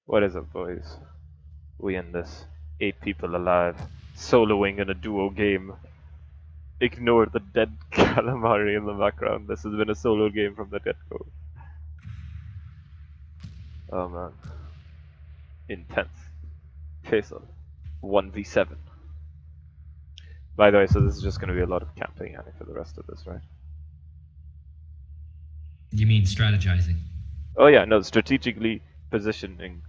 What is it, boys? We in this. 8 people alive. Soloing in a duo game. Ignore the dead calamari in the background. This has been a solo game from the get-go. Oh man. Intense. Faisal. 1v7. By the way, so this is just going to be a lot of camping Annie, for the rest of this, right? You mean strategizing? Oh yeah, no, strategically positioning.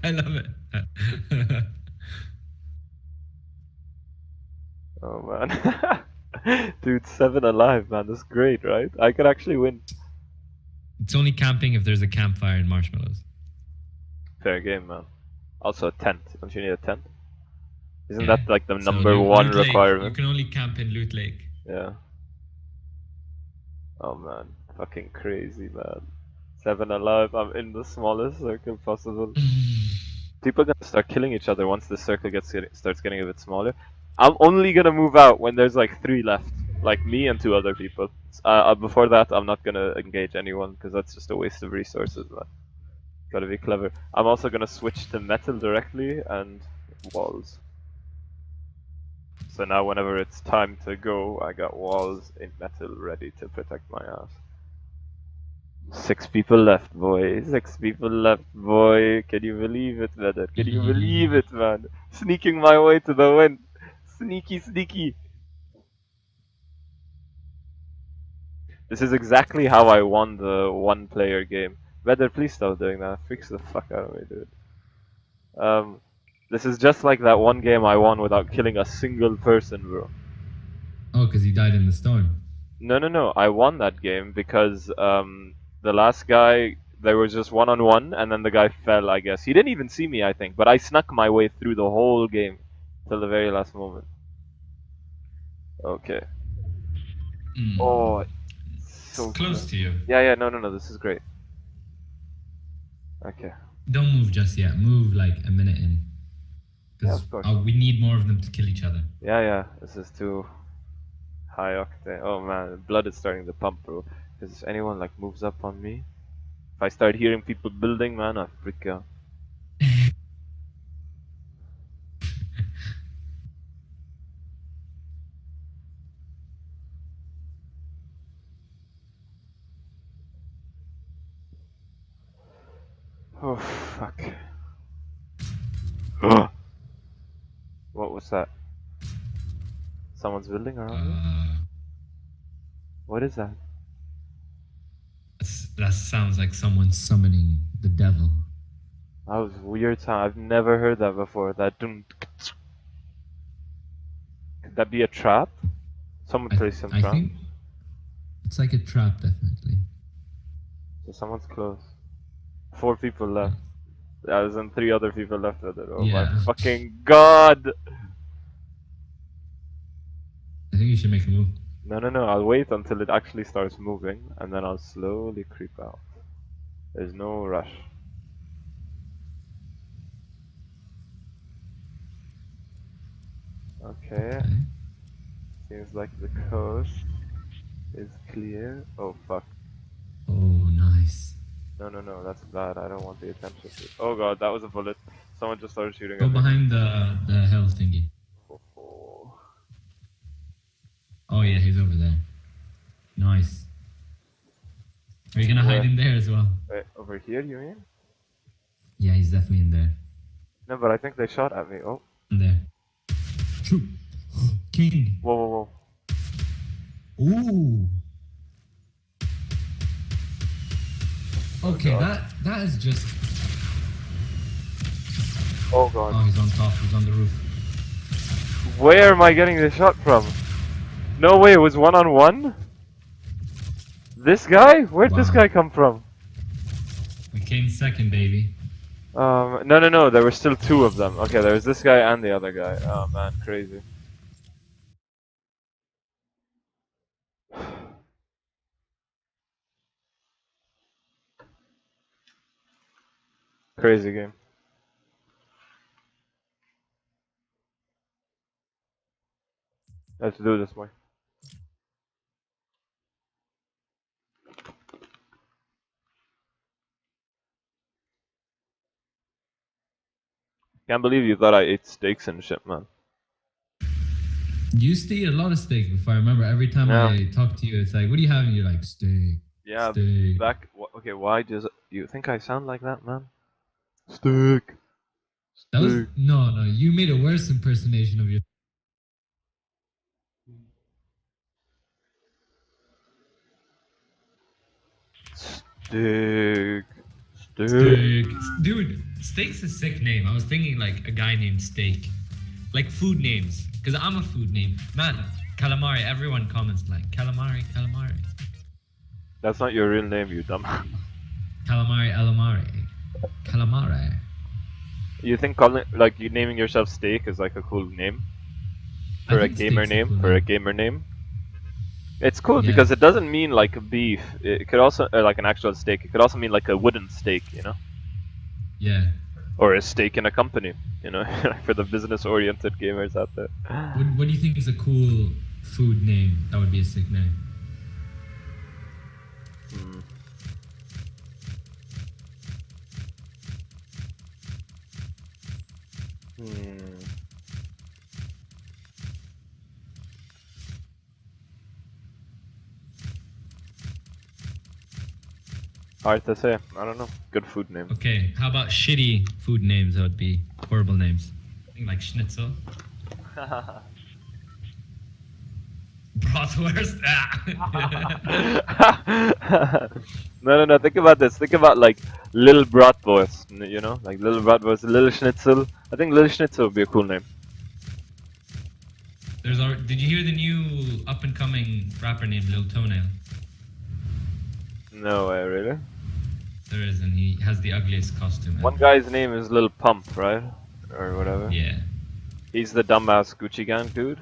I love it. Oh man. Dude, 7 alive, man. That's great, right? I could actually win. It's only camping if there's a campfire and marshmallows. Fair game, man. Also a tent. Don't you need a tent? Isn't Yeah. that like the So number one Loot Lake. requirement? You can only camp in Loot Lake. Yeah. Oh man. Fucking crazy, man. 7 alive. I'm in the smallest circle possible. People are gonna start killing each other once the circle starts getting a bit smaller. I'm only gonna move out when there's like 3 left, like me and 2 other people. Before that, I'm not gonna engage anyone because that's just a waste of resources, man. Gotta be clever. I'm also gonna switch to metal directly and walls. So now whenever it's time to go, I got walls in metal ready to protect my ass. 6 people left, boy. 6 people left, boy. Can you believe it, man? Can you believe it, man? Sneaking my way to the win. Sneaky, sneaky. This is exactly how I won the 1-player game. Better, please stop doing that. Freaks the fuck out of me, dude. This is just like that one game I won without killing a single person, bro. Oh, because he died in the storm. No. I won that game because the last guy, there was just 1-on-1, and then the guy fell, I guess. He didn't even see me, I think, but I snuck my way through the whole game till the very last moment. Okay. Oh, so it's close to you. Yeah, no, this is great. Okay. Don't move just yet. Move like a minute in. Yeah, Because of course. we need more of them to kill each other. Yeah, this is too high octane. Oh man, blood is starting to pump, bro. Because if anyone like moves up on me, if I start hearing people building, man, I freak out. Oh, fuck. What was that? Someone's building around me? What is that? That sounds like someone summoning the devil. That was weird sound. I've never heard that before. That dun. Could that be a trap? Someone placed some trap. I think it's like a trap, definitely. So someone's close. 4 people left. Yeah, there's 3 other people left with it. Oh my fucking god! I think you should make a move. No, I'll wait until it actually starts moving, and then I'll slowly creep out. There's no rush. Okay. Seems like the coast is clear. Oh fuck. Oh, nice. No, that's bad. I don't want the attention. Oh god, that was a bullet. Someone just started shooting at me. Go behind the health thingy. Oh yeah, he's over there. Nice. Are you gonna hide in there as well? Wait, over here you mean? Yeah, he's definitely in there. No, but I think they shot at me. Oh. In there. Shoot. King. Whoa. Ooh. Okay, that is just... Oh god. Oh, he's on top, he's on the roof. Where am I getting this shot from? No way, it was 1-on-1? This guy? Where'd this guy come from? We came second, baby. No, there were still 2 of them. Okay, there was this guy and the other guy. Oh man, crazy. Crazy game. Let's do this, boy. Can't believe you thought I ate steaks and shit, man. You used to eat a lot of steak before. I remember every time Yeah. I talk to you, it's like, what are you having? You're like, steak. Yeah, Steak. back. Okay, why does you think I sound like that, man? Steak. That was Steak. no. You made a worse impersonation of your. Steak. Steak. Steak. Dude, Steak's a sick name. I was thinking like a guy named Steak. Like food names. Because I'm a food name. Man, calamari, everyone comments like calamari. That's not your real name, you dumb. Calamari. You think calling like you naming yourself Steak is like a cool name I for a think gamer Steak's a name? cool For a name. gamer name? It's cool Yeah. because it doesn't mean like beef. It could also like an actual steak. It could also mean like a wooden steak, you know, Yeah. or a steak in a company, you know, for the business-oriented gamers out there. What do you think is a cool food name? That would be a sick name. Hard to say. I don't know. Good food name. Okay, how about shitty food names? That would be horrible names. I think like schnitzel. Bratwurst. No. Think about this. Think about like little bratwurst. You know, like little bratwurst, little schnitzel. I think little schnitzel would be a cool name. Did you hear the new up and coming rapper named Lil Toenail? No way, really. There is, and he has the ugliest costume ever. One guy's name is Lil Pump, right, or whatever. Yeah. He's the dumbass Gucci Gang dude.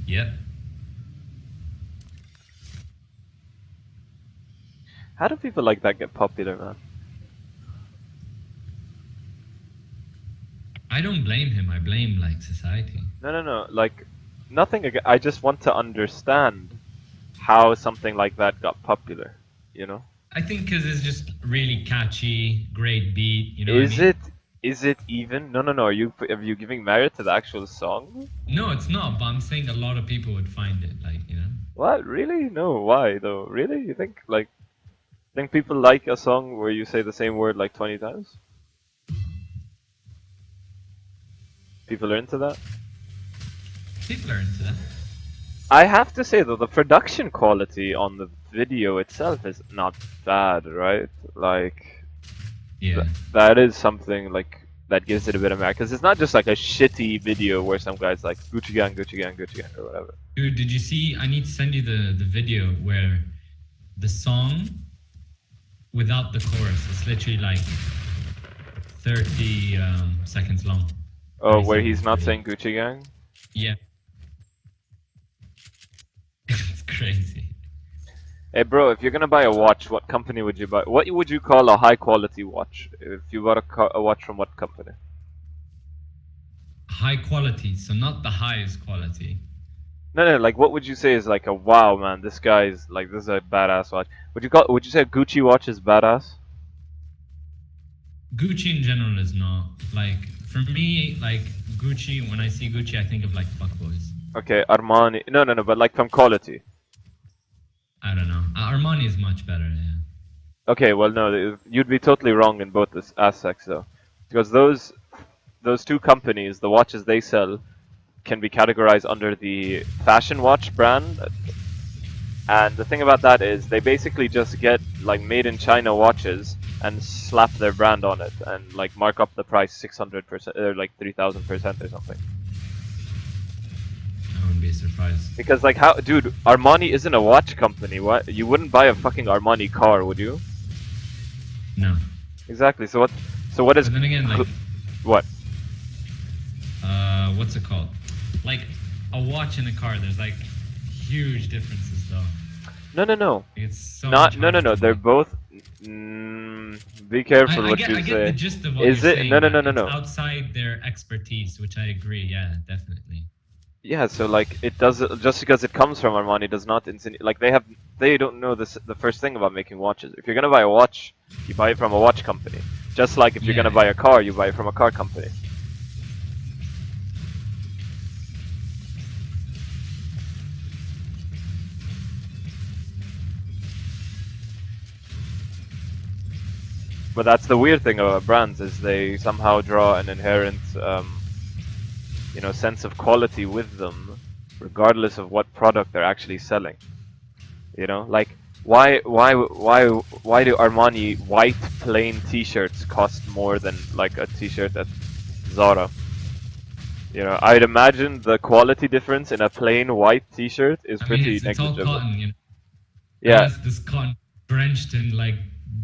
Yep. How do people like that get popular, man? I don't blame him. I blame like society. No. Like, nothing. I just want to understand how something like that got popular. You know? I think because it's just really catchy, great beat. You know what I mean? Is it even? No. Are you giving merit to the actual song? No, it's not. But I'm saying a lot of people would find it like, you know. What? Really? No. Why though? Really? You think people like a song where you say the same word like 20 times? People are into that? People are into that. I have to say though, the production quality on the video itself is not bad, right? Like, Yeah. that is something like that gives it a bit of merit, because it's not just like a shitty video where some guy's like Gucci Gang or whatever. Dude, did you see? I need to send you the video where the song without the chorus, it's literally like 30 seconds long. Oh, where 30 he's not seconds. saying Gucci Gang? Yeah. It's crazy. Hey bro, if you're gonna buy a watch, what company would you buy? What would you call a high quality watch? If you bought a watch from what company? High quality, so not the highest quality. No, like what would you say is like a wow man, this guy's like, this is a badass watch. Would you say a Gucci watch is badass? Gucci in general is not. Like, for me, like, Gucci, when I see Gucci, I think of like fuckboys. Okay, Armani. No, but like from quality. I don't know. Armani is much better, yeah. Okay, well no, you'd be totally wrong in both this aspects though, because those two companies, the watches they sell, can be categorized under the fashion watch brand, and the thing about that is they basically just get like made in China watches and slap their brand on it and like mark up the price 600% or like 3000% or something. I wouldn't be surprised. Because like how, dude, Armani isn't a watch company. What? You wouldn't buy a fucking Armani car, would you? No. Exactly. So what is? But then again, like, what? What's it called? Like, a watch and a car, there's like huge differences though. No. It's so Not much harder no. to They're buy. both. Be careful what you I get say. the gist of what Is you're it? saying. No. It's outside their expertise, which I agree. Yeah, definitely. Yeah. So like it does, just because it comes from Armani does not insinuate, like they don't know this the first thing about making watches. If you're gonna buy a watch, you buy it from a watch company. Just like if you're Yeah. gonna buy a car, you buy it from a car company. But that's the weird thing about brands is they somehow draw an inherent, sense of quality with them, regardless of what product they're actually selling. Like why do Armani white plain T-shirts cost more than like a T-shirt at Zara? I'd imagine the quality difference in a plain white T-shirt is I mean, pretty it's all negligible. cotton, you know. Yeah, Unless this cotton drenched in like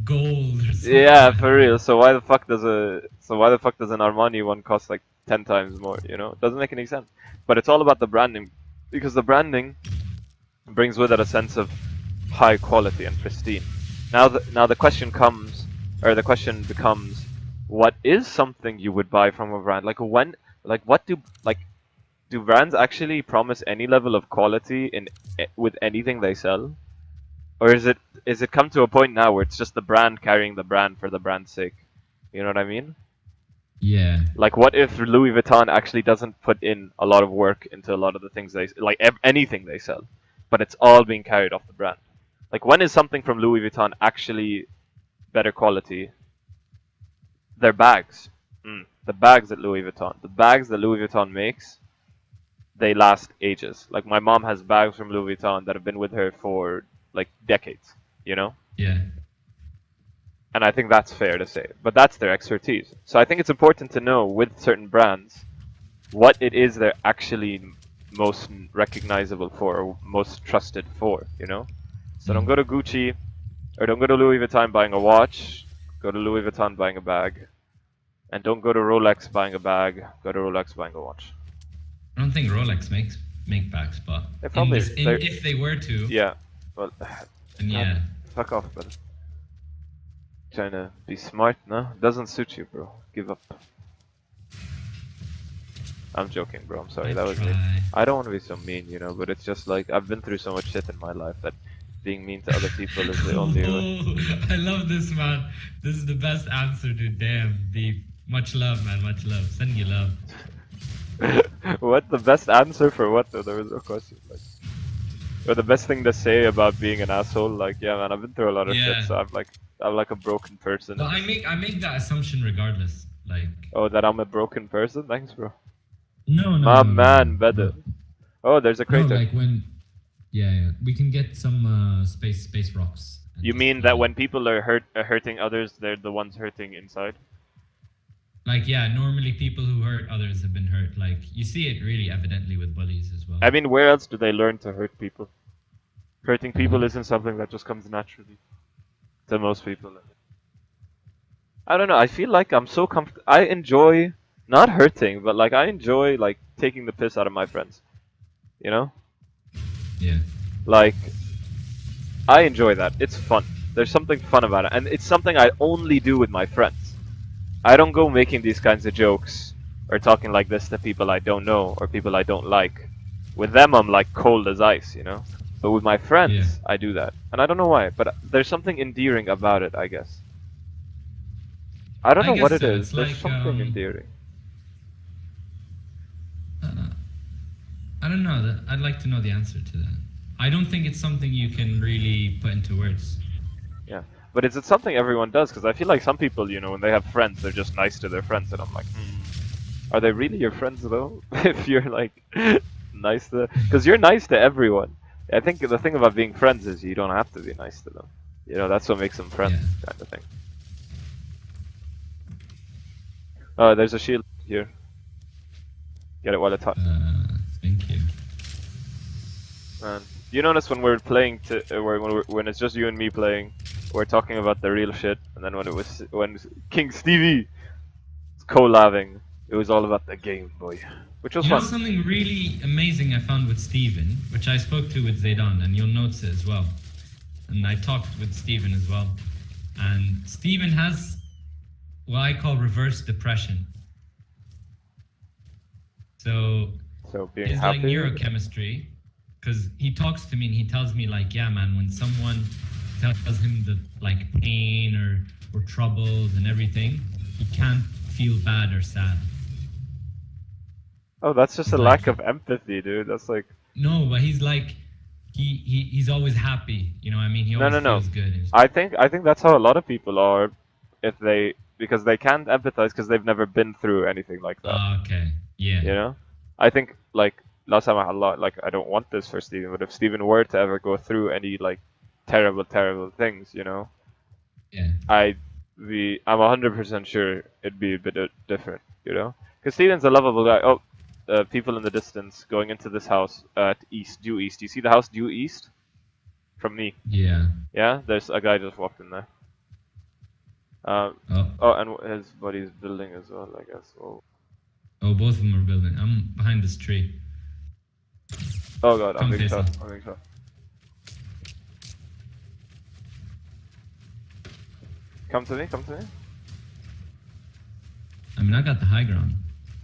gold or something. yeah, for real. So why the fuck does an Armani one cost like 10 times more? It doesn't make any sense. But it's all about the branding, because the branding brings with it a sense of high quality and pristine. Now the question becomes, what is something you would buy from a brand? Do brands actually promise any level of quality with anything they sell? Or is it come to a point now where it's just the brand carrying the brand for the brand's sake? You know what I mean? Yeah. Like, what if Louis Vuitton actually doesn't put in a lot of work into a lot of the things anything they sell, but it's all being carried off the brand? Like, when is something from Louis Vuitton actually better quality? Their bags. The bags that Louis Vuitton makes, they last ages. Like, my mom has bags from Louis Vuitton that have been with her for like decades, Yeah. And I think that's fair to say. But that's their expertise. So I think it's important to know with certain brands what it is they're actually most recognizable for, or most trusted for, So don't go to Gucci, or don't go to Louis Vuitton buying a watch, go to Louis Vuitton buying a bag. And don't go to Rolex buying a bag, go to Rolex buying a watch. I don't think Rolex make bags, but They if they were to, yeah. Well, then yeah. fuck off, brother. Trying to be smart, no? Doesn't suit you, bro. Give up. I'm joking, bro. I'm sorry. That was me. I don't want to be so mean, but it's just like I've been through so much shit in my life that being mean to other people is the only way. I love this, man. This is the best answer, dude. Damn, deep. Much love, man. Much love. Send you love. What? The best answer for what, though? There was no question. Or the best thing to say about being an asshole? Like, yeah, man, I've been through a lot of shit, so I'm like a broken person. No, I make that assumption regardless. Like. Oh, that I'm a broken person? Thanks, bro. No. My man, better. Oh, there's a crater. No, like when. Yeah, we can get some space rocks. You mean that when people are hurting others, they're the ones hurting inside? Like, yeah, normally people who hurt others have been hurt. Like, you see it really evidently with bullies as well. I mean, where else do they learn to hurt people? Hurting people isn't something that just comes naturally to most people. I don't know, I feel like I'm so comfortable. I enjoy, not hurting, but like, I enjoy, like, taking the piss out of my friends. Yeah. Like, I enjoy that. It's fun. There's something fun about it. And it's something I only do with my friends. I don't go making these kinds of jokes or talking like this to people I don't know or people I don't like. With them, I'm like cold as ice, But with my friends, I do that. And I don't know why, but there's something endearing about it, I guess. I don't know what it is. There's like, something endearing. I don't know. I'd like to know the answer to that. I don't think it's something you can really put into words. Yeah. But is it something everyone does? Because I feel like some people, when they have friends, they're just nice to their friends. And I'm like, are they really your friends, though? If you're, like, nice to... Because you're nice to everyone. I think the thing about being friends is you don't have to be nice to them. That's what makes them friends, kind of thing. Oh, there's a shield here. Get it while it's hot. Thank you. Man, you notice when we're playing, when it's just you and me playing, we're talking about the real shit, and then when King Stevie was collabing, it was all about the Game Boy, which was fun. Something really amazing I found with Steven, which I spoke to with Zaydan, and you'll notice it as well. And I talked with Steven as well. And Steven has what I call reverse depression. So being it's happy? like neurochemistry, because he talks to me and he tells me like, yeah, man, when someone tells him the like pain or troubles and everything, he can't feel bad or sad. Oh, that's just a lack of empathy, dude. That's like... No, but he's like, he's always happy. You know what I mean? He always feels good. I think that's how a lot of people are because they can't empathize because they've never been through anything like that. Okay. Yeah. You know, I think like last time I like I don't want this for Steven, but if Steven were to ever go through any like terrible things, you know, Yeah. I'm 100% sure it'd be a bit different, you know, because Steven's a lovable guy. Oh, people in the distance going into this house due east. You see the house due east from me? Yeah. Yeah, there's a guy just walked in there. Oh. Oh, and his buddy's building as well, I guess. Oh, Oh, both of them are building. I'm behind this tree. oh god, I'm Come, being Faisal. shot. I'm being shot. Come to me, come to me. I mean, I got the high ground.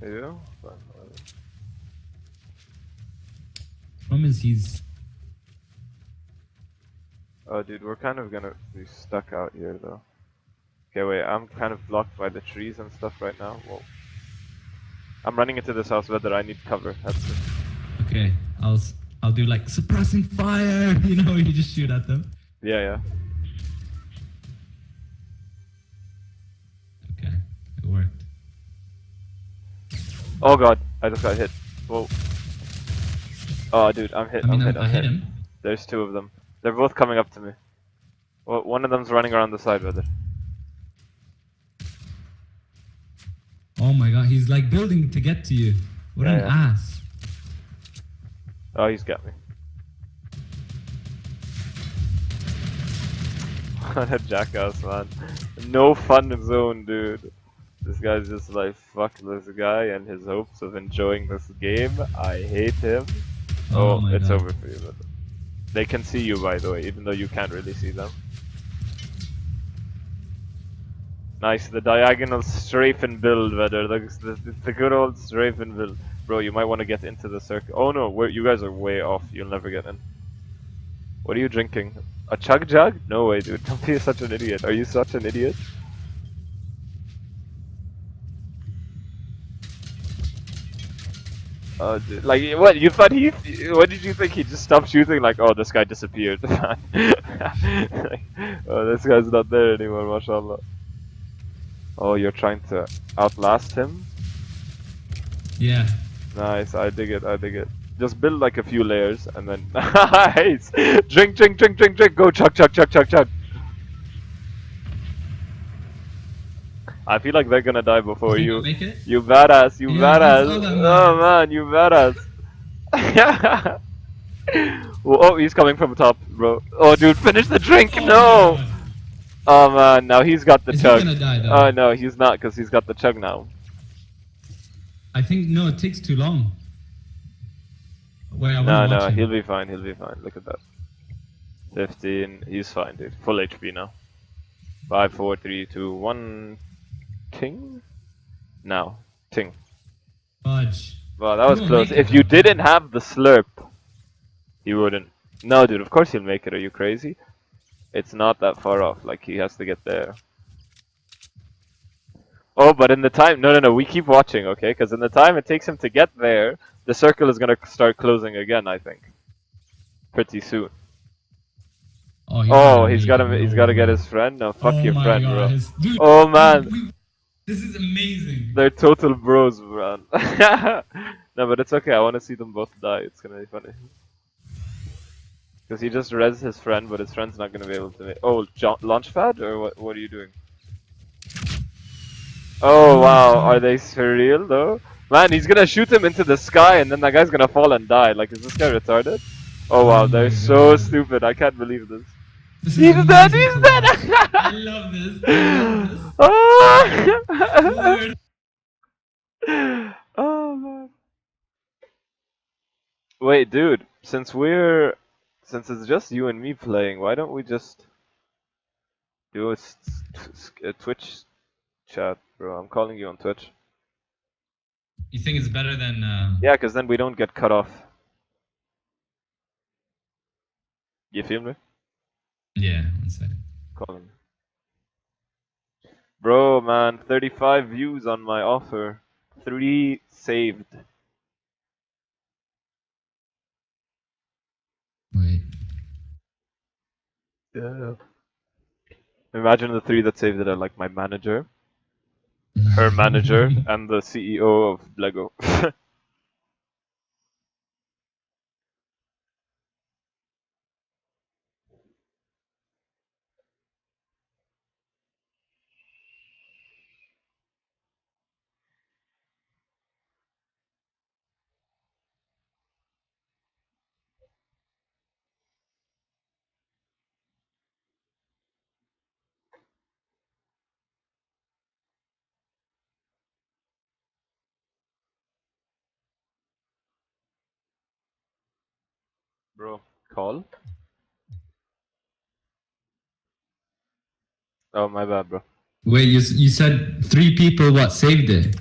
You? Problem is, he's. Oh, dude, we're kind of gonna be stuck out here, though. Okay, wait, I'm kind of blocked by the trees and stuff right now. Whoa. I'm running into this house, whether I need cover. That's it. Okay, I'll do like suppressing fire. You know, you just shoot at them. Yeah, yeah. Okay, it worked. Oh god, I just got hit. Whoa. Oh, dude, I'm hit. I mean, I'm hit. I hit him. There's two of them. They're both coming up to me. Well, one of them's running around the side with it. Oh my god, he's like building to get to you. What Yeah, an yeah. ass. Oh, he's got me. What a jackass, man. No fun zone, dude. This guy's just like, fuck this guy and his hopes of enjoying this game. I hate him. Oh Oh, my it's God. over for you, but they can see you, by the way, even though you can't really see them. Nice, the diagonal strafe and build, Vedder. The good old strafe and build. Bro, you might want to get into the circle. Oh no, you guys are way off. You'll never get in. What are you drinking? A chug jug? No way, dude. Don't be such an idiot. Are you such an idiot? Dude, like, what? You thought what did you think? He just stopped shooting? Like, oh, this guy disappeared. Like, oh, this guy's not there anymore, mashallah. Oh, you're trying to outlast him? Yeah. Nice, I dig it, I dig it. Just build like a few layers and then nice. Drink, drink, drink, drink, drink. Go chug, chug, chug, chug, chug. I feel like they're gonna die before You you. think you'll make it? You badass, you Yeah, badass. that's all that Oh matters. man, you badass. Oh, he's coming from top, bro. Oh, dude, finish the drink. Oh No. my God. Oh man, now he's got the Is he chug. gonna die, though? Oh no, he's not, because he's got the chug now. I think no, it takes too long. Wait, I No, wanna no, watch him. he'll be fine, he'll be fine. Look at that. 15, he's fine, dude. Full HP now. 5, 4, 3, 2, 1. Ting? Now. Ting. Fudge. Wow, that He was won't close. make it, If you though. didn't have the slurp, he wouldn't. No, dude, of course he'll make it. Are you crazy? It's not that far off. Like, he has to get there. Oh, but in the time, no, we keep watching, okay? Because in the time it takes him to get there, the circle is gonna start closing again, I think. Pretty soon. Oh, He's gotta get his friend? No, fuck Oh your my friend, God, bro. dude, Oh man, this is amazing. they're total bros, bro. No, but it's okay, I wanna see them both die, it's gonna be funny. Because he just res his friend, but his friend's not gonna be able to make. Oh, launchpad? Or what are you doing? Oh wow, are they surreal though? Man, he's gonna shoot him into the sky and then that guy's gonna fall and die. Like, is this guy retarded? Oh wow, Oh they're my so God. stupid. I can't believe this. This is He's dead, amazing he's to dead! watch. I love this. Oh! Lord. Oh man. Wait, dude, since it's just you and me playing, why don't we just do a Twitch chat, bro? I'm calling you on Twitch. You think it's better than? Yeah, because then we don't get cut off. You feel me? Yeah. One second. Call him. Bro, man, 35 views on my offer. 3 saved. Wait. Yeah. Imagine the three that saved it are like my manager, her manager, and the CEO of Lego. Bro, call? Oh, my bad, bro. Wait, you said 3 people what saved it?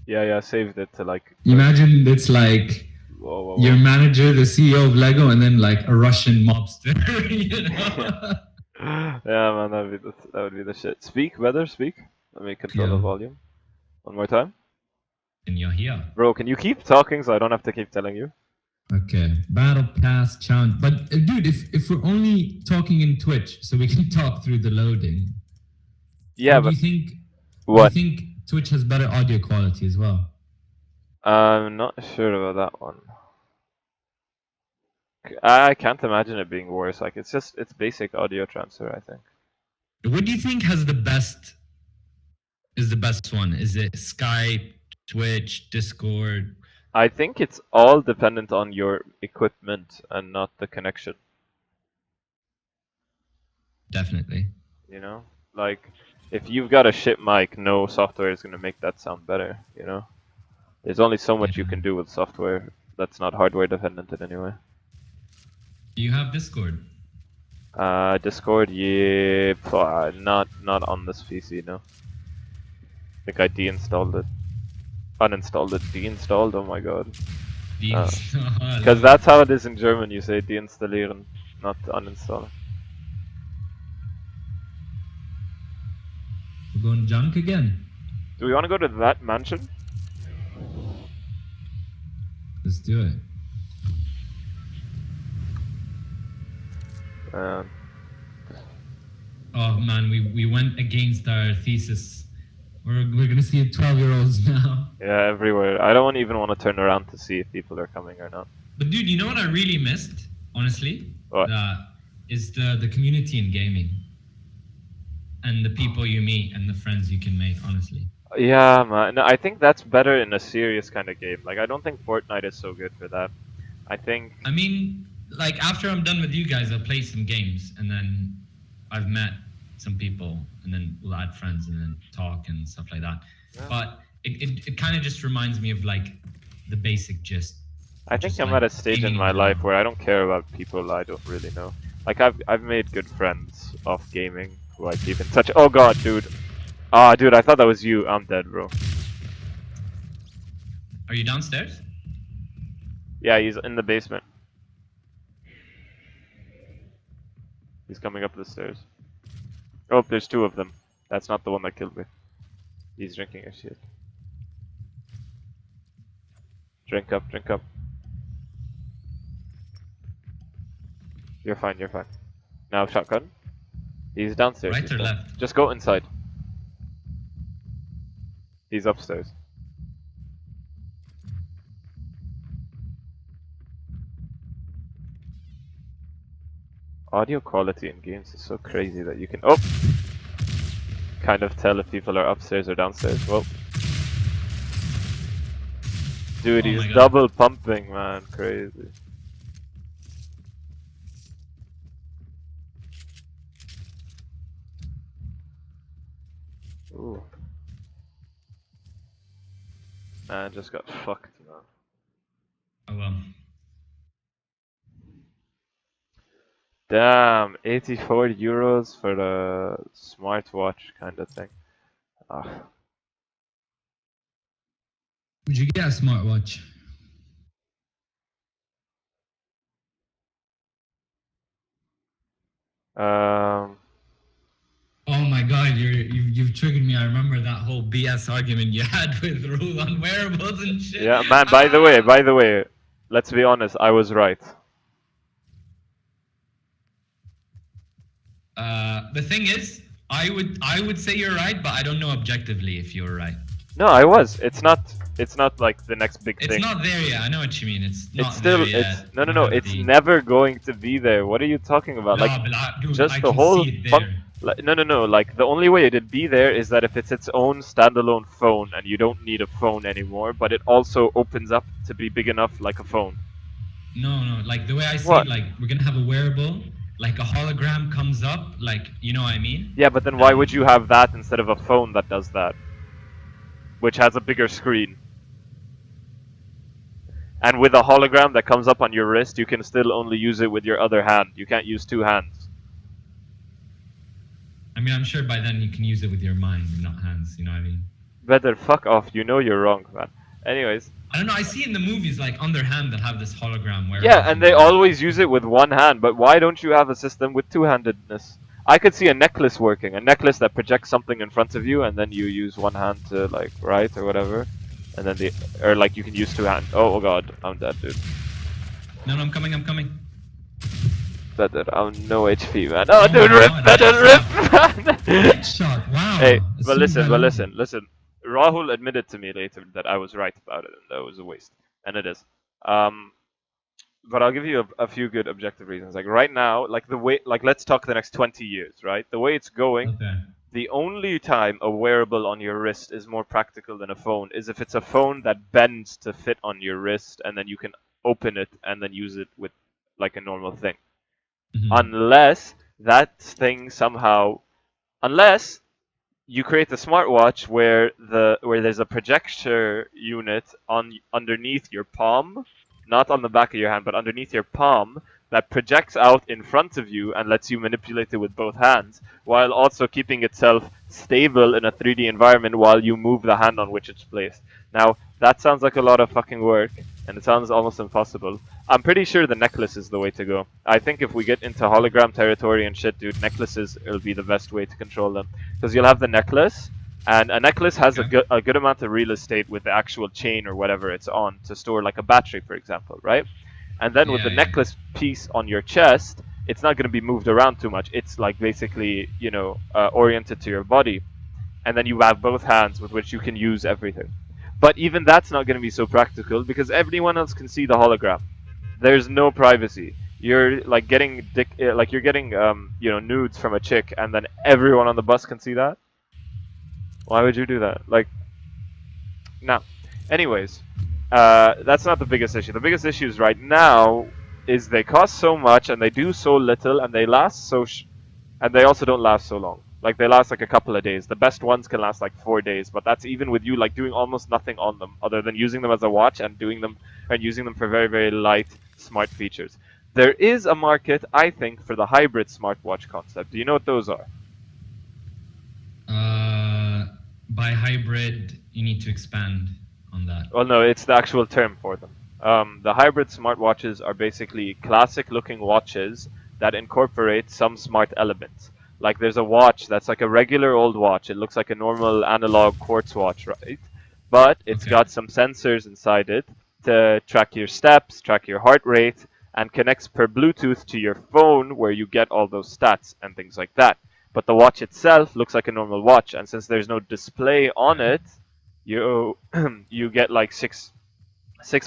Yeah, saved it to like. Imagine it's like Whoa. your manager, the CEO of Lego, and then like a Russian mobster. You know? Yeah, man, that would be the shit. Speak, weather, speak. Let me control the Yeah. volume. One more time. And you're here. Bro, can you keep talking so I don't have to keep telling you? Okay. Battle Pass challenge. But dude, if we're only talking in Twitch, so we can talk through the loading. Yeah, or do but you think what? Do you think Twitch has better audio quality as well? I'm not sure about that one. I can't imagine it being worse. Like it's basic audio transfer, I think. What do you think has the best is the best one? Is it Skype, Twitch, Discord? I think it's all dependent on your equipment and not the connection. Definitely. You know, like if you've got a shit mic, no software is gonna make that sound better. You know, there's only so much you can do with software that's not hardware dependent in any way. Do you have Discord? Discord, yeah, not on this PC, no. I think I deinstalled it, uninstalled it, deinstalled. Oh my god. Because that's how it is in German. You say deinstallieren, not uninstall. We're going junk again. Do we want to go to that mansion? Let's do it. Oh man, we went against our thesis. We're gonna see 12-year-olds now. Yeah, everywhere. I don't even want to turn around to see if people are coming or not. But dude, you know what I really missed, honestly? What? Is the community in gaming. And the people you meet and the friends you can make, honestly. Yeah, man. No, I think that's better in a serious kind of game. Like, I don't think Fortnite is so good for that. I mean, like, after I'm done with you guys, I'll play some games, and then I've met some people, and then we'll add friends, and then talk and stuff like that. Yeah. But it kind of just reminds me of, like, the basic gist. I think I'm at a stage in my life where I don't care about people I don't really know. Like, I've made good friends off gaming who I keep in touch. Oh god, dude. Ah, dude, I thought that was you. I'm dead, bro. Are you downstairs? Yeah, he's in the basement. He's coming up the stairs. Oh, there's 2 of them. That's not the one that killed me. He's drinking a shit. Drink up, drink up. You're fine, you're fine. Now, shotgun. He's downstairs. Right or left? Just go inside. He's upstairs. Audio quality in games is so crazy that you can kind of tell if people are upstairs or downstairs. Whoa. Dude, he's double pumping, man. Crazy. Ooh. Man, just got fucked, man. Oh well. Damn, 84 euros for the smartwatch kind of thing. Would you get a smartwatch? Oh my god, you've triggered me. I remember that whole BS argument you had with Rule on wearables and shit. Yeah, man, by the way, let's be honest, I was right. The thing is, I would say you're right, but I don't know objectively if you're right. No, I was. It's not. It's not like the next big It's thing. not there yet. I know what you mean. It's not It's still. there It's yet. no, You no, don't no. have It's the. never going to be there. What are you talking about? No, Like, but dude, just I the can whole see it fun. there. Like, no, no, no. Like the only way it'd be there is that if it's its own standalone phone and you don't need a phone anymore, but it also opens up to be big enough like a phone. No, no. Like the way I see What? it, like we're gonna have a wearable, like a hologram comes up, like you know what I mean? Yeah, but then why would you have that instead of a phone that does that, which has a bigger screen? And with a hologram that comes up on your wrist, you can still only use it with your other hand. You can't use two hands. I mean, I'm sure by then you can use it with your mind, not hands. You know what I mean? Better fuck off. You know you're wrong, man. Anyways. I don't know. I see in the movies like on their hand they'll have this hologram where. Yeah, and they always use it with one hand, but why don't you have a system with two-handedness? I could see a necklace working, a necklace that projects something in front of you, and then you use one hand to like write or whatever, and then or like you can use two hands. Oh god, I'm dead, dude. No, no, I'm coming. I'm coming. Better, I'm no HP, man. Oh, dude, my rip, God, better, that's rip, man. Headshot. Wow. Hey, As but soon as I listen. landed. Rahul admitted to me later that I was right about it, and that was a waste, and it is. But I'll give you a few good objective reasons. Like right now, like the way, like let's talk the next 20 years, right? The way it's going, Okay. the only time a wearable on your wrist is more practical than a phone is if it's a phone that bends to fit on your wrist, and then you can open it and then use it with like a normal thing. Mhm. Unless that thing somehow, unless you create a smartwatch where there's a projector unit on underneath your palm, not on the back of your hand, but underneath your palm, that projects out in front of you and lets you manipulate it with both hands, while also keeping itself stable in a 3D environment while you move the hand on which it's placed. Now, that sounds like a lot of fucking work, and it sounds almost impossible. I'm pretty sure the necklace is the way to go. I think if we get into hologram territory and shit, dude, necklaces will be the best way to control them. Because you'll have the necklace, and a necklace has Okay. a good amount of real estate with the actual chain or whatever it's on to store like a battery, for example, right? And then with the Yeah. necklace piece on your chest, it's not going to be moved around too much. It's like basically, oriented to your body. And then you have both hands with which you can use everything. But even that's not going to be so practical because everyone else can see the hologram. There's no privacy. You're like getting nudes from a chick, and then everyone on the bus can see that. Why would you do that? Like, no. Anyways, that's not the biggest issue. The biggest issues right now is they cost so much and they do so little and they last and they also don't last so long. Like they last like a couple of days. The best ones can last like 4 days, but that's even with you like doing almost nothing on them other than using them as a watch and using them for very very light smart features. There is a market, I think, for the hybrid smartwatch concept. Do you know what those are? By hybrid, you need to expand on that. Well, no, it's the actual term for them. The hybrid smartwatches are basically classic-looking watches that incorporate some smart elements. Like there's a watch that's like a regular old watch. It looks like a normal analog quartz watch, right? But it's Okay. got some sensors inside it to track your steps, track your heart rate, and connects per Bluetooth to your phone where you get all those stats and things like that. But the watch itself looks like a normal watch, and since there's no display on it, you you get like six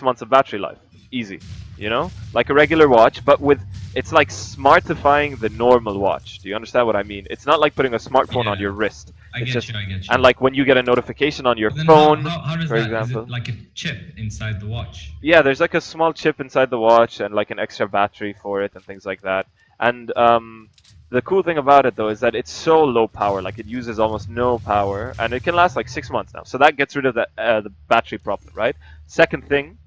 months of battery life, easy. You know, like a regular watch, but with it's like smartifying the normal watch. Do you understand what I mean? It's not like putting a smartphone on Yeah. your wrist. I It's get just you. I get you. and like when you get a notification on your Then phone, how does for that? example. Is it like a chip inside the watch? Yeah, there's like a small chip inside the watch and like an extra battery for it and things like that. And the cool thing about it though is that it's so low power, like it uses almost no power, and it can last like 6 months now. So that gets rid of the battery problem, right? Second thing,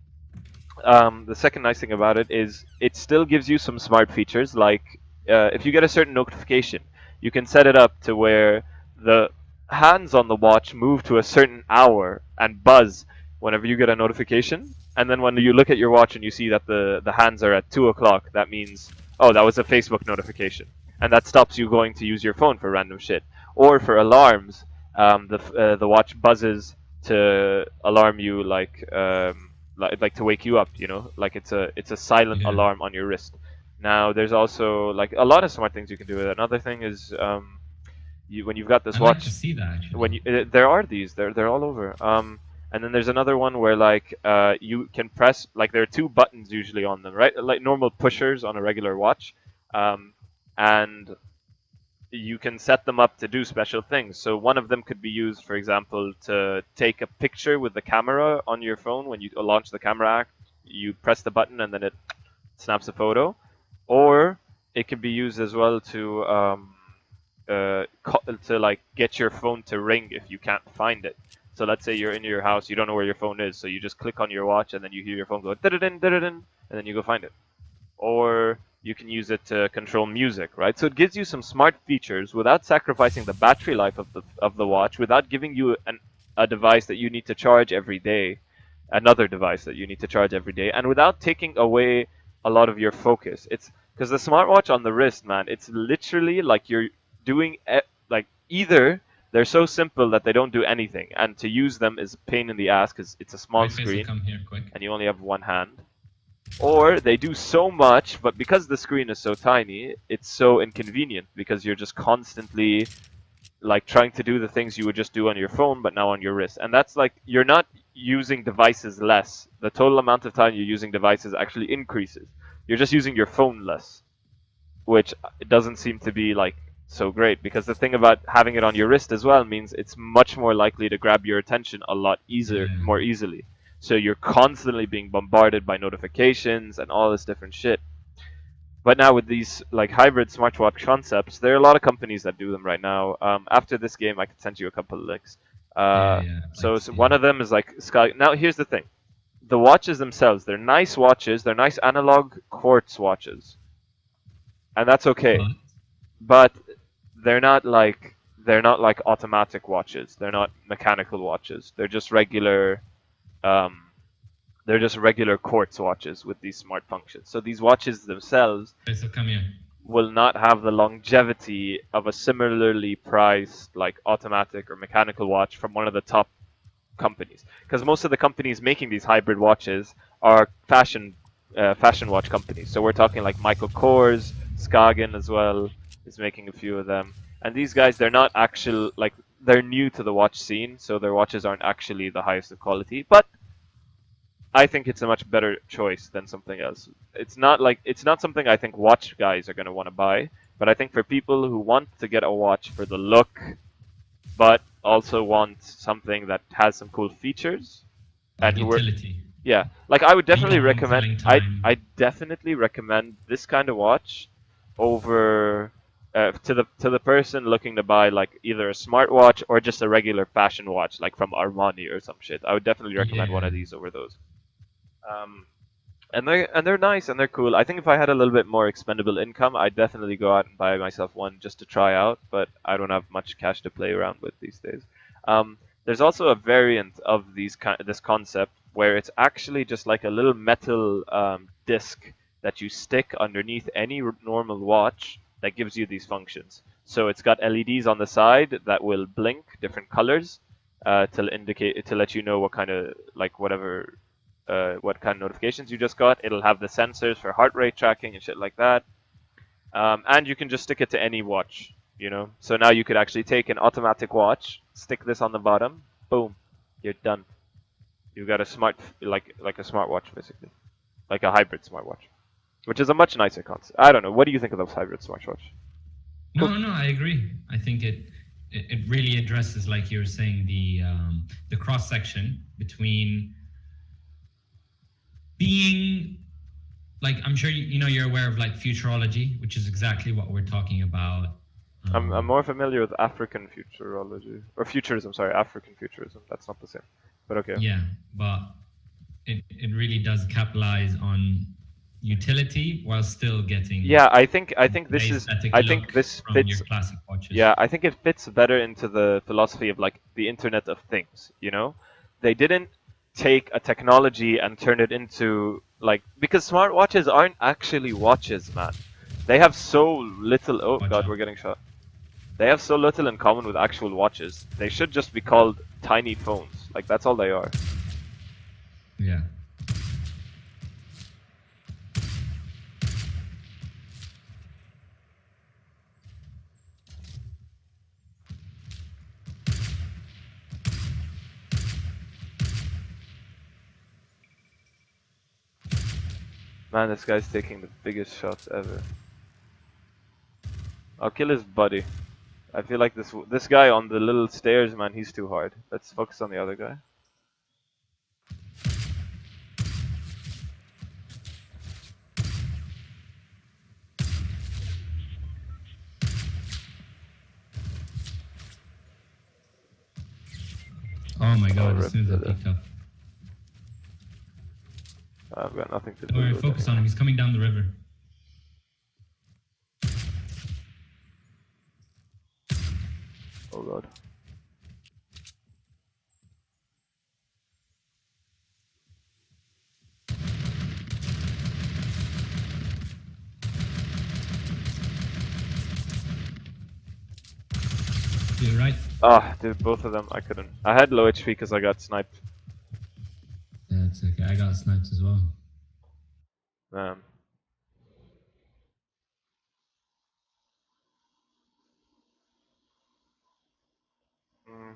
the second nice thing about it is it still gives you some smart features. Like if you get a certain notification, you can set it up to where the hands on the watch move to a certain hour and buzz whenever you get a notification. And then when you look at your watch and you see that the hands are at 2 o'clock, that means, oh, that was a Facebook notification. And that stops you going to use your phone for random shit. Or for alarms, the watch buzzes to alarm you like to wake you up, you know, like it's a silent Yeah. alarm on your wrist. Now there's also like a lot of smart things you can do with it. Another thing is when you've got this I'd like watch, to see that actually. when you there are these, they're all over. And then there's another one where like you can press, like there are two buttons usually on them, right? Like normal pushers on a regular watch, and you can set them up to do special things. So one of them could be used, for example, to take a picture with the camera on your phone. When you launch the camera app, you press the button and then it snaps a photo. Or it can be used as well to like get your phone to ring if you can't find it. So let's say you're in your house, you don't know where your phone is, so you just click on your watch and then you hear your phone go da-da-din, da-da-din, and then you go find it. Or you can use it to control music, right? So it gives you some smart features without sacrificing the battery life of the watch, without giving you a device that you need to charge every day, another device that you need to charge every day, and without taking away a lot of your focus. It's because the smartwatch on the wrist, man, it's literally like you're doing like either they're so simple that they don't do anything, and to use them is a pain in the ass because it's a small Wait, Faisal, screen come here quick. and you only have one hand. Or they do so much, but because the screen is so tiny, it's so inconvenient because you're just constantly like trying to do the things you would just do on your phone, but now on your wrist. And that's like, you're not using devices less. The total amount of time you're using devices actually increases. You're just using your phone less, which it doesn't seem to be like so great, because the thing about having it on your wrist as well means it's much more likely to grab your attention a lot more easily. So you're constantly being bombarded by notifications and all this different shit. But now with these like hybrid smartwatch concepts, there are a lot of companies that do them right now. After this game, I can send you a couple of links. So one of them is like Sky. Now here's the thing: the watches themselves, they're nice watches. They're nice analog quartz watches, and that's okay. But they're not like automatic watches. They're not mechanical watches. They're just regular. They're just regular quartz watches with these smart functions. So these watches themselves come here. will not have the longevity of a similarly priced like automatic or mechanical watch from one of the top companies. Because most of the companies making these hybrid watches are fashion watch companies. So we're talking like Michael Kors, Skagen as well is making a few of them. And these guys, they're not actual, like, they're new to the watch scene, so their watches aren't actually the highest of quality. But I think it's a much better choice than something else. It's not something I think watch guys are going to want to buy, but I think for people who want to get a watch for the look, but also want something that has some cool features, like and utility. Yeah, like I would definitely recommend. I definitely recommend this kind of watch over to the person looking to buy like either a smartwatch or just a regular fashion watch, like from Armani or some shit. I would definitely recommend one of these over those. And they're nice and they're cool. I think if I had a little bit more expendable income, I'd definitely go out and buy myself one just to try out. But I don't have much cash to play around with these days. There's also a variant of this concept where it's actually just like a little metal disc that you stick underneath any normal watch that gives you these functions. So it's got LEDs on the side that will blink different colors to let you know what kind of what kind of notifications you just got. It'll have the sensors for heart rate tracking and shit like that. And you can just stick it to any watch, you know. So now you could actually take an automatic watch, stick this on the bottom, boom, you're done. You've got a like a smartwatch basically, like a hybrid smartwatch, which is a much nicer concept. I don't know. What do you think of those hybrid smartwatch? No, I agree. I think it really addresses, like you were saying, the cross section between being, like, I'm sure you're aware of like futurology, which is exactly what we're talking about. I'm more familiar with African futurology or futurism. Sorry, African futurism. That's not the same, but okay. Yeah, but it really does capitalize on utility while still getting. Yeah, I think this fits your classic watches. Yeah, I think it fits better into the philosophy of like the Internet of Things. You know, they didn't take a technology and turn it into like, because smartwatches aren't actually watches, man. They have so little. Oh god, we're getting shot. They have so little in common with actual watches. They should just be called tiny phones. Like, that's all they are. Yeah. Man, this guy's taking the biggest shots ever. I'll kill his buddy. I feel like this guy on the little stairs, man, he's too hard. Let's focus on the other guy. Oh my god, Oh, as soon as I rip, peeked up. I've got nothing to Don't do worry, with focus it. on him. He's coming down the river. Oh god. You're right. Ah, dude, both of them, I couldn't. I had low HP because I got sniped. Yeah, it's okay. I got sniped as well. Man. Mm.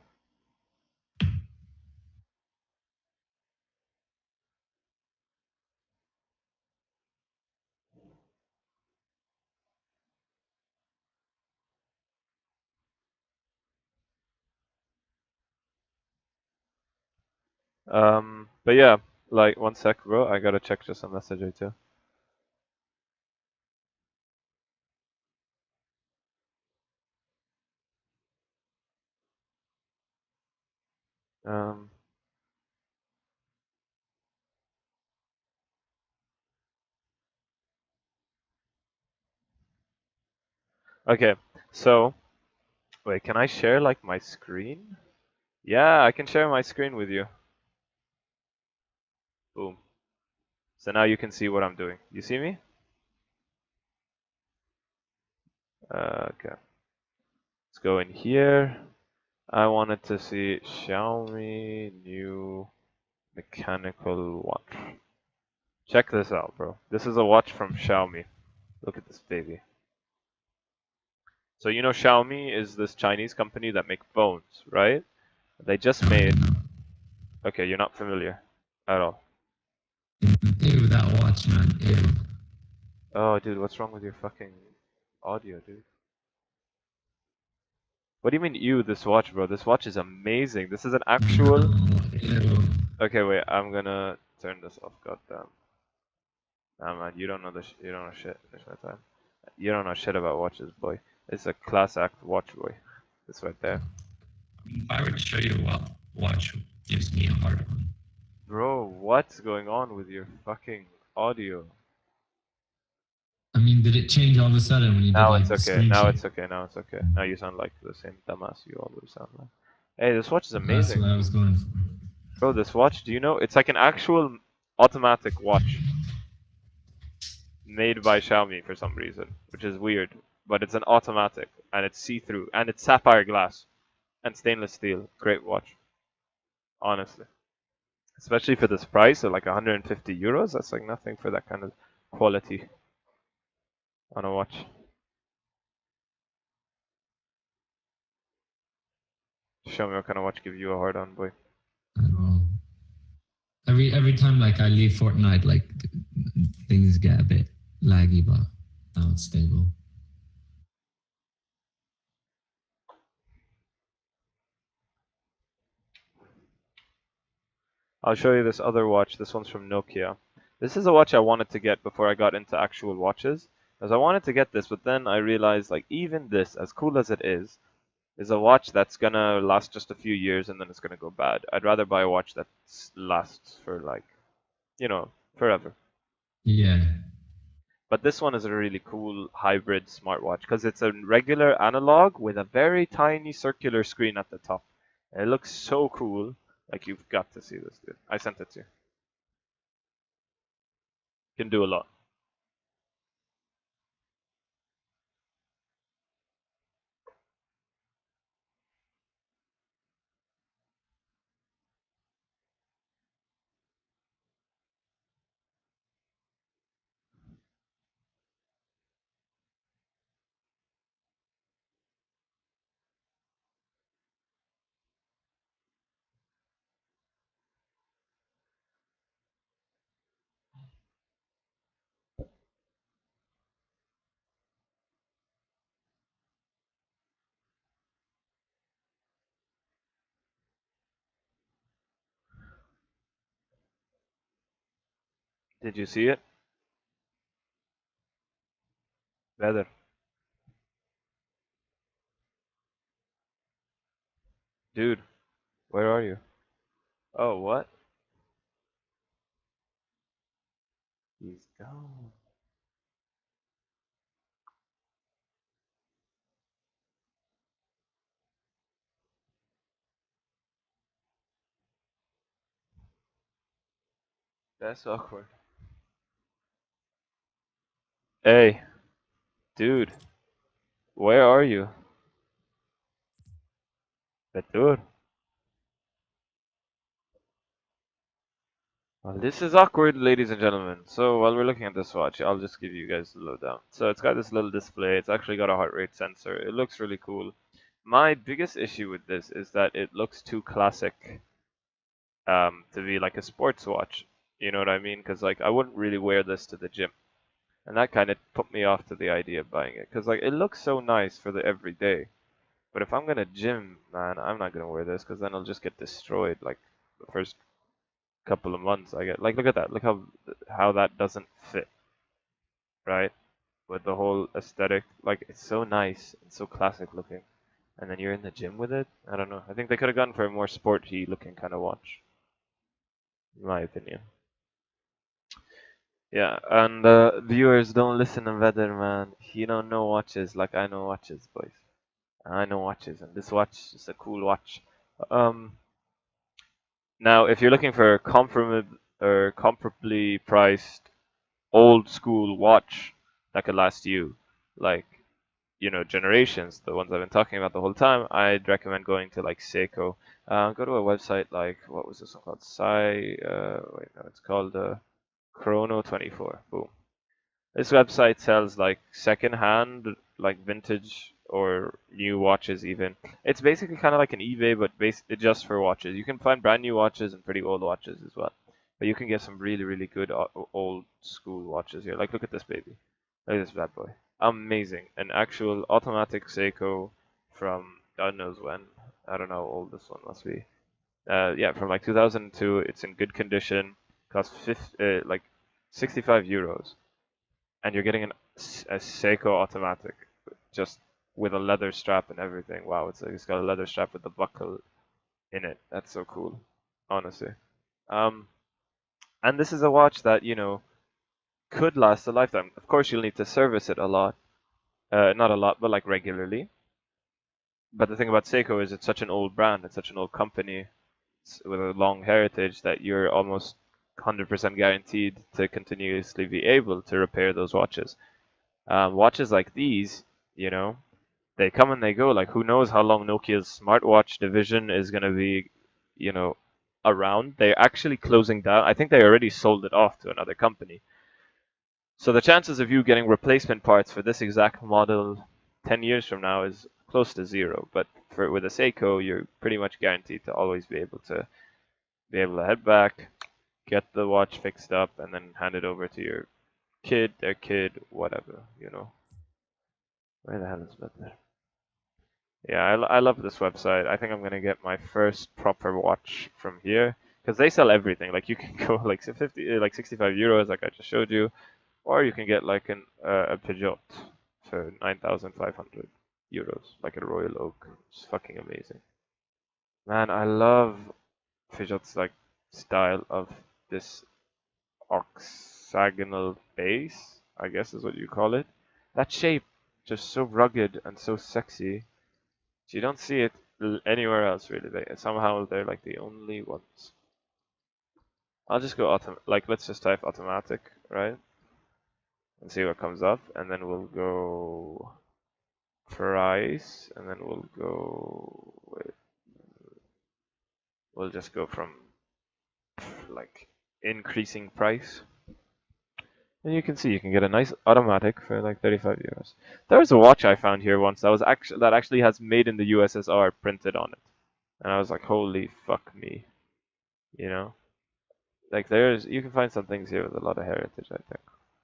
But yeah, like, one sec, bro. I gotta check just a message or two. Um, okay, so, wait, can I share, like, my screen? Yeah, I can share my screen with you. Boom. So now you can see what I'm doing. You see me? Okay. Let's go in here. I wanted to see Xiaomi new mechanical watch. Check this out, bro. This is a watch from Xiaomi. Look at this baby. So you know Xiaomi is this Chinese company that make phones, right? They just made. Okay, you're not familiar at all. Ew, that watch, man. Ew. Oh, dude, what's wrong with your fucking audio, dude? What do you mean, ew, this watch, bro? This watch is amazing. This is an actual. Ew. Okay, wait, I'm gonna turn this off. Goddamn. Nah, man, you don't know you don't know shit. There's my time. You don't know shit about watches, boy. It's a class act watch, boy. This right there. If I were to show you what watch gives me a hard on. Bro, what's going on with your fucking audio? I mean, did it change all of a sudden when you did Now like it's the okay. screen Now share? it's okay. Now it's okay. Now you sound like the same dumbass you always sound like. Hey, this watch is That's amazing. what I was going for. Bro, this watch, do you know? It's like an actual automatic watch made by Xiaomi for some reason, which is weird. But it's an automatic, and it's see-through, and it's sapphire glass, and stainless steel. Great watch. Honestly. Especially for this price of like 150 euros, that's like nothing for that kind of quality on a watch. Show me what kind of watch give you a hard on, boy. I don't know. Every time like I leave Fortnite, like things get a bit laggy, but now it's stable. I'll show you this other watch. This one's from Nokia. This is a watch I wanted to get before I got into actual watches. Because I wanted to get this, but then I realized like even this, as cool as it is a watch that's gonna last just a few years and then it's gonna go bad. I'd rather buy a watch that lasts for like, you know, forever. Yeah. But this one is a really cool hybrid smartwatch because it's a regular analog with a very tiny circular screen at the top. And it looks so cool. Like you've got to see this, dude. I sent it to you. Can do a lot. Did you see it? Better. Dude, where are you? Oh, what? He's gone. That's awkward. Hey, dude, where are you? Betur. Well, this is awkward, ladies and gentlemen. So while we're looking at this watch, I'll just give you guys the lowdown. So it's got this little display. It's actually got a heart rate sensor. It looks really cool. My biggest issue with this is that it looks too classic to be like a sports watch. You know what I mean? Because like I wouldn't really wear this to the gym, and that kind of put me off to the idea of buying it. Because like it looks so nice for the everyday, but if I'm gonna gym, man, I'm not gonna wear this because then I'll just get destroyed. Like the first couple of months, I get like look at that. Look how that doesn't fit, right? With the whole aesthetic, like it's so nice and so classic looking, and then you're in the gym with it. I don't know. I think they could have gone for a more sporty looking kind of watch, in my opinion. Yeah, and viewers, don't listen to Vedder, man. He don't know watches like I know watches, boys. I know watches, and this watch is a cool watch. Um, Now, if you're looking for a comparable or comparably priced old school watch that could last you, like generations, the ones I've been talking about the whole time, I'd recommend going to like Seiko. Go to a website like what was this one called? Wait, no, it's called Chrono 24. Boom. This website sells like second-hand, like vintage or new watches even. It's basically kind of like an eBay, but basically just for watches. You can find brand new watches and pretty old watches as well. But you can get some really, really good old school watches here. Like, look at this baby. Look at this bad boy. Amazing. An actual automatic Seiko from God knows when. I don't know how old this one must be. Yeah, from like 2002. It's in good condition. Costs like 65 euros, and you're getting a Seiko automatic, just with a leather strap and everything. Wow, it's got a leather strap with the buckle in it. That's so cool, honestly. Um, and this is a watch that could last a lifetime. Of course, you'll need to service it a lot, not a lot, but like regularly. But the thing about Seiko is it's such an old brand, it's such an old company with a long heritage that you're almost 100% guaranteed to continuously be able to repair those watches. Watches like these, you know, they come and they go. Like, who knows how long Nokia's smartwatch division is going to be, you know, around. They're actually closing down. I think they already sold it off to another company. So the chances of you getting replacement parts for this exact model 10 years from now is close to zero. But with a Seiko, you're pretty much guaranteed to always be able to head back, get the watch fixed up, and then hand it over to your kid, their kid, whatever. Where the hell is Butler? Yeah, I love this website. I think I'm gonna get my first proper watch from here because they sell everything. Like you can go like 50, like 65 euros, like I just showed you, or you can get like a Peugeot for 9,500 euros, like a Royal Oak. It's fucking amazing. Man, I love Peugeot's like style of this octagonal base, I guess is what you call it. That shape, just so rugged and so sexy. You don't see it anywhere else really. Somehow they're like the only ones. I'll just go like let's just type automatic, right? And see what comes up, and then we'll go price, and then we'll just go from like increasing price. And you can see you can get a nice automatic for like 35 euros. There was a watch I found here once that actually has made in the USSR printed on it. And I was like, holy fuck me. You know? Like you can find some things here with a lot of heritage, I think.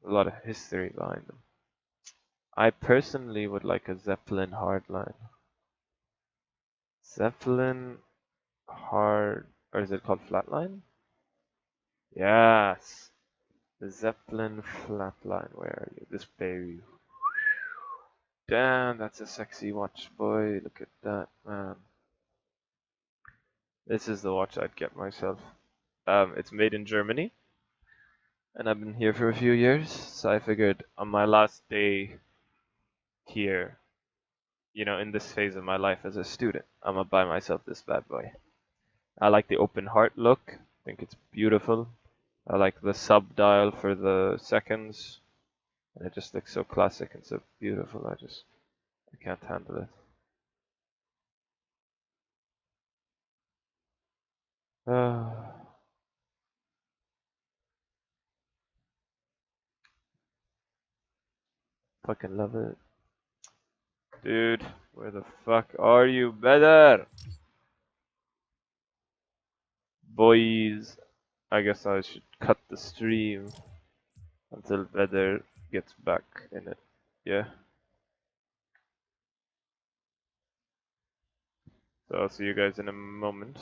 A lot of history behind them. I personally would like a Zeppelin hardline. Zeppelin hard, or is it called flatline? Yes. The Zeppelin flatline, where are you? This baby. Damn, that's a sexy watch, boy. Look at that, man. This is the watch I'd get myself. It's made in Germany, and I've been here for a few years, so I figured on my last day here, you know, in this phase of my life as a student, I'm gonna buy myself this bad boy. I like the open heart look. I think it's beautiful. I like the sub dial for the seconds. And it just looks so classic and so beautiful. I can't handle it. Fucking love it. Dude, where the fuck are you, better? Boys, I guess I should cut the stream until Better gets back in it. Yeah. So I'll see you guys in a moment.